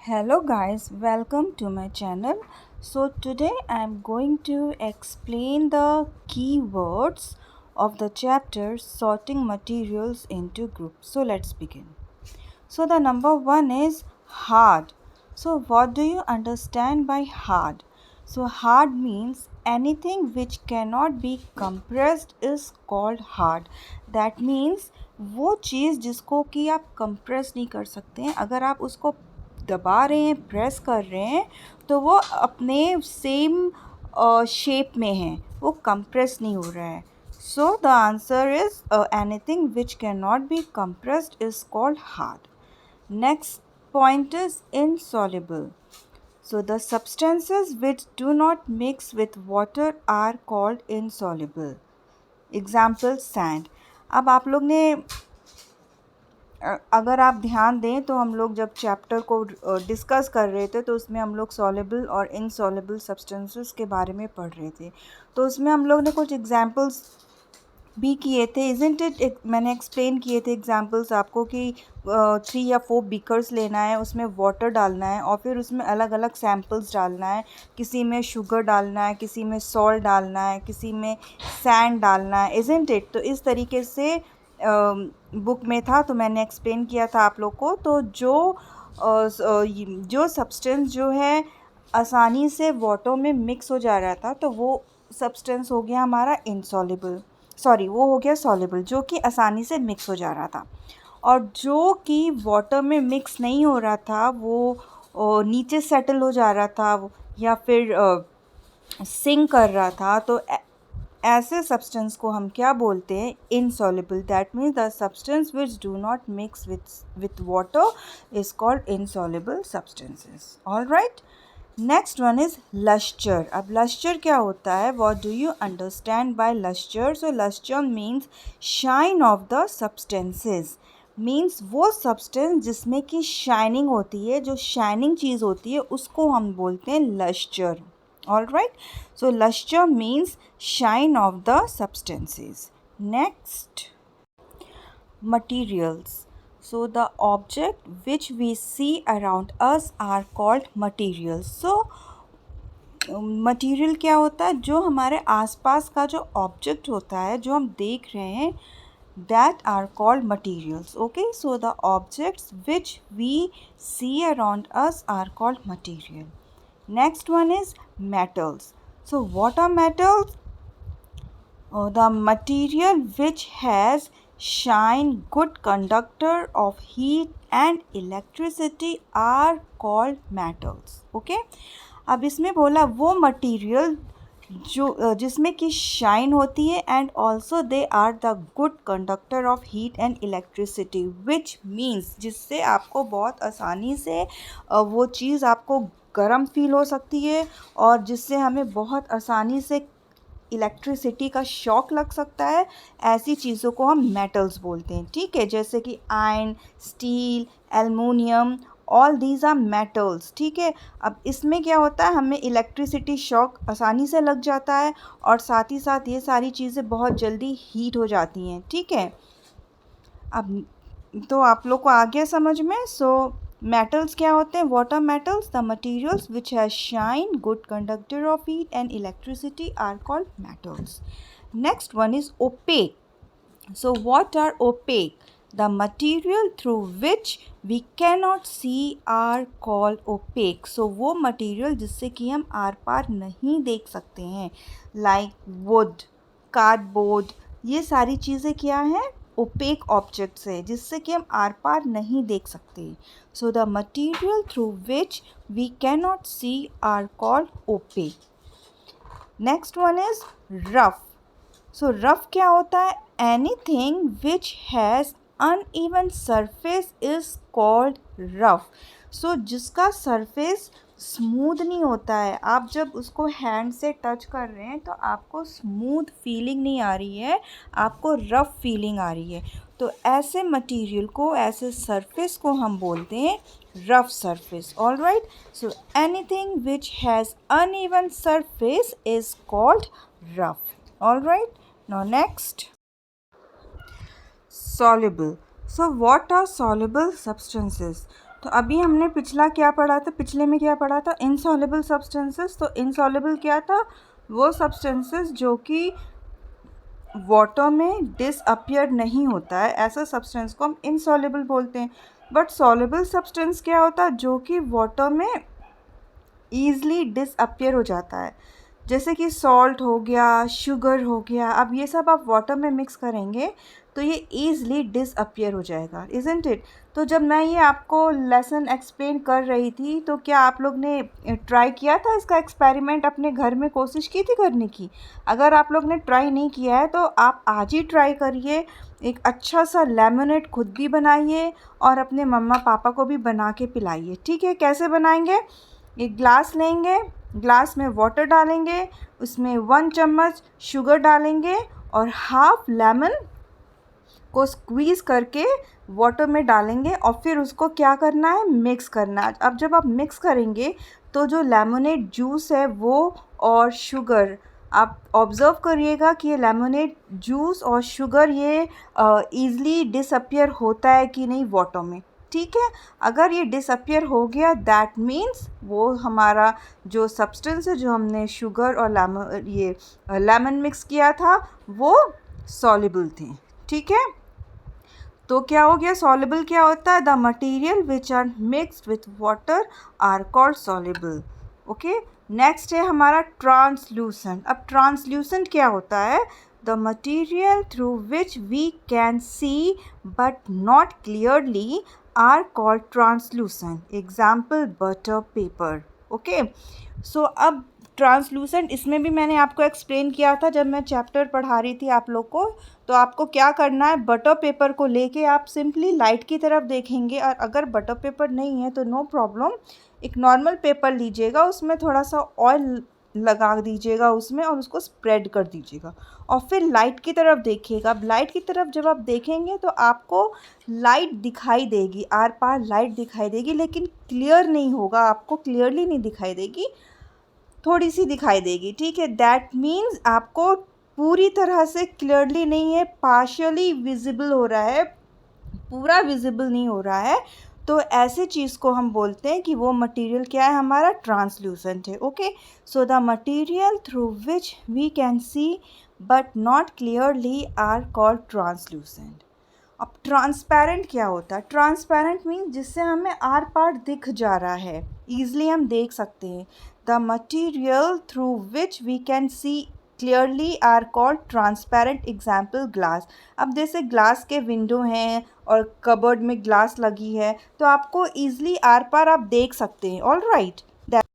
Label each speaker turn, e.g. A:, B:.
A: Hello guys, welcome to my channel. So today I am going to explain the keywords of the chapter sorting materials into groups. So let's begin. So the number 1 is hard. So what do you understand by hard? So hard means anything which cannot be compressed is called hard. That means वो चीज़ जिसको कि आप compress नहीं कर सकते हैं, अगर आप उसको दबा रहे हैं, प्रेस कर रहे हैं, तो वो अपने सेम शेप में है, वो कंप्रेस नहीं हो रहा है. So the answer is anything which cannot be compressed is called hard. Next point is insoluble. So the substances which do not mix with water are called insoluble. Example sand. अब आप लोग ने अगर आप ध्यान दें तो हम लोग जब चैप्टर को डिस्कस कर रहे थे तो उसमें हम लोग सॉल्युबल और इनसॉल्युबल सब्सटेंसेस के बारे में पढ़ रहे थे. तो उसमें हम लोग ने कुछ एग्जांपल्स भी किए थे, इज़न्ट इट. मैंने एक्सप्लेन किए थे एग्जांपल्स आपको कि 3 या 4 बीकर्स लेना है, उसमें वाटर डालना है और फिर उसमें अलग अलग सैम्पल्स डालना है. किसी में शुगर डालना है, किसी में सॉल्ट डालना है, किसी में सैंड डालना है, इज़न्ट इट. तो इस तरीके से बुक में था, तो मैंने एक्सप्लेन किया था आप लोग को. तो जो सब्सटेंस जो है आसानी से वाटर में मिक्स हो जा रहा था, तो वो सब्सटेंस हो गया हमारा इनसॉल्युबल. वो हो गया सॉल्युबल, जो कि आसानी से मिक्स हो जा रहा था. और जो कि वाटर में मिक्स नहीं हो रहा था, वो नीचे सेटल हो जा रहा था या फिर सिंक कर रहा था, तो ऐसे सब्सटेंस को हम क्या बोलते हैं? Insoluble. That means the substance which do not mix with water is called insoluble substances. All right. Next one is lustre. अब लस्टर क्या होता है? What do you understand by lustre? So lustre means shine of the substances. Means वो substance जिसमें कि shining होती है, जो शाइनिंग चीज़ होती है, उसको हम बोलते हैं lustre. All right. So luster means shine of the substances. Next, materials. So the object which we see around us are called materials. So material क्या होता है? जो हमारे आसपास का जो ऑब्जेक्ट होता है, जो हम देख रहे हैं, that are called materials. Okay, so the objects which we see around us are called material. Next one is metals. So what are metals? The material which has shine, good conductor of heat and electricity are called metals. Okay. अब इसमें बोला वो material जो जिसमें कि shine होती है and also they are the good conductor of heat and electricity, which means जिससे आपको बहुत आसानी से वो चीज़ आपको गर्म फील हो सकती है और जिससे हमें बहुत आसानी से इलेक्ट्रिसिटी का शॉक लग सकता है. ऐसी चीज़ों को हम मेटल्स बोलते हैं. ठीक है, जैसे कि iron, steel, aluminium, all these are metals. ठीक है. अब इसमें क्या होता है? हमें इलेक्ट्रिसिटी शॉक आसानी से लग जाता है और साथ ही साथ ये सारी चीज़ें बहुत जल्दी हीट हो जाती हैं. ठीक है. अब तो आप लोग को आ गया समझ में. सो मेटल्स क्या होते हैं? What are metals? The materials which has shine, good conductor of heat and electricity are called metals. Next one is opaque. So what are opaque? The material through which we cannot see are called opaque. So वो material जिससे कि हम are पार नहीं देख सकते हैं, like wood, cardboard, ये सारी चीज़ें क्या हैं? opaque objects है जिससे कि हम आर पार नहीं देख सकते. So the material through which we cannot see are called opaque. Next one is rough. So rough क्या होता है? Anything which has uneven surface is called rough. So जिसका surface स्मूथ नहीं होता है, आप जब उसको हैंड से टच कर रहे हैं तो आपको स्मूथ फीलिंग नहीं आ रही है, आपको रफ़ फीलिंग आ रही है. तो ऐसे मटेरियल को, ऐसे सरफेस को हम बोलते हैं rough surface. All right. So anything which has uneven surface is called rough. All right. Now next, soluble. So what are soluble substances? तो अभी हमने पिछला क्या पढ़ा था, पिछले में क्या पढ़ा था, इनसॉल्युबल सब्सटेंसेस। तो इनसॉल्युबल क्या था, वो सब्सटेंसेस जो कि वाटर में डिसअपियर नहीं होता है, ऐसा सब्सटेंस को हम इनसॉल्युबल बोलते हैं। बट सॉल्युबल सब्सटेंस क्या होता है, जो कि वाटर में ईज़िली डिसअपियर हो जाता है, जैसे कि सॉल्ट हो गया, शुगर हो गया। अब ये सब आप वाटर में मिक्स करेंगे तो ये ईज़िली डिसअपियर हो जाएगा, इज़न्ट इट। तो जब मैं ये आपको लेसन एक्सप्लेन कर रही थी तो क्या आप लोग ने ट्राई किया था इसका एक्सपेरिमेंट, अपने घर में कोशिश की थी करने की? अगर आप लोग ने ट्राई नहीं किया है तो आप आज ही ट्राई करिए, एक अच्छा सा लेमनेड खुद भी बनाइए और अपने मम्मा पापा को भी बना के पिलाइए, ठीक है? कैसे बनाएंगे, एक ग्लास लेंगे, ग्लास में वाटर डालेंगे, उसमें 1 चम्मच शुगर डालेंगे और हाफ लेमन को स्क्वीज़ करके वाटर में डालेंगे और फिर उसको क्या करना है, मिक्स करना है। अब जब आप मिक्स करेंगे तो जो लेमनेड जूस है वो और शुगर, आप ऑब्ज़र्व करिएगा कि ये लेमनेड जूस और शुगर ये ईज़िली डिसअपियर होता है कि नहीं वाटर में, ठीक है? अगर ये डिसअपियर हो गया दैट मीन्स वो हमारा जो सब्सटेंस है, जो हमने शुगर और लेमन मिक्स किया था, वो सॉल्युबल थे, ठीक है? तो क्या हो गया, सॉल्युबल क्या होता है, the material which are mixed with water are called soluble. Okay, next है हमारा ट्रांसल्यूसेंट। अब ट्रांसल्यूसेंट क्या होता है, the material through which we can see but not clearly are called translucent, example butter paper. Okay, so अब translucent, इसमें भी मैंने आपको एक्सप्लेन किया था जब मैं चैप्टर पढ़ा रही थी आप लोग को। तो आपको क्या करना है, बटर पेपर को लेके आप सिंपली लाइट की तरफ देखेंगे, और अगर बटर पेपर नहीं है तो नो प्रॉब्लम, एक नॉर्मल पेपर लीजिएगा, उसमें थोड़ा सा ऑयल लगा दीजिएगा उसमें और उसको स्प्रेड कर दीजिएगा और फिर लाइट की तरफ देखिएगा। अब लाइट की तरफ जब आप देखेंगे तो आपको लाइट दिखाई देगी, आर पार लाइट दिखाई देगी, लेकिन क्लियर नहीं होगा, आपको क्लियरली नहीं दिखाई देगी, थोड़ी सी दिखाई देगी, ठीक है? दैट मीन्स आपको पूरी तरह से क्लियरली नहीं है, पार्शियली विजिबल हो रहा है, पूरा विजिबल नहीं हो रहा है। तो ऐसे चीज़ को हम बोलते हैं कि वो मटेरियल क्या है, हमारा ट्रांसल्यूसेंट है। Okay, so the material through which we can see but not clearly are called translucent. अब ट्रांसपेरेंट क्या होता है, ट्रांसपेरेंट मीन्स जिससे हमें आर पार दिख जा रहा है, ईजिली हम देख सकते हैं। The material through which we can see clearly are called transparent, example glass. अब जैसे ग्लास के विंडो हैं और कबर्ड में ग्लास लगी है तो आपको ईजिली आर पार आप देख सकते हैं, ऑल राइट।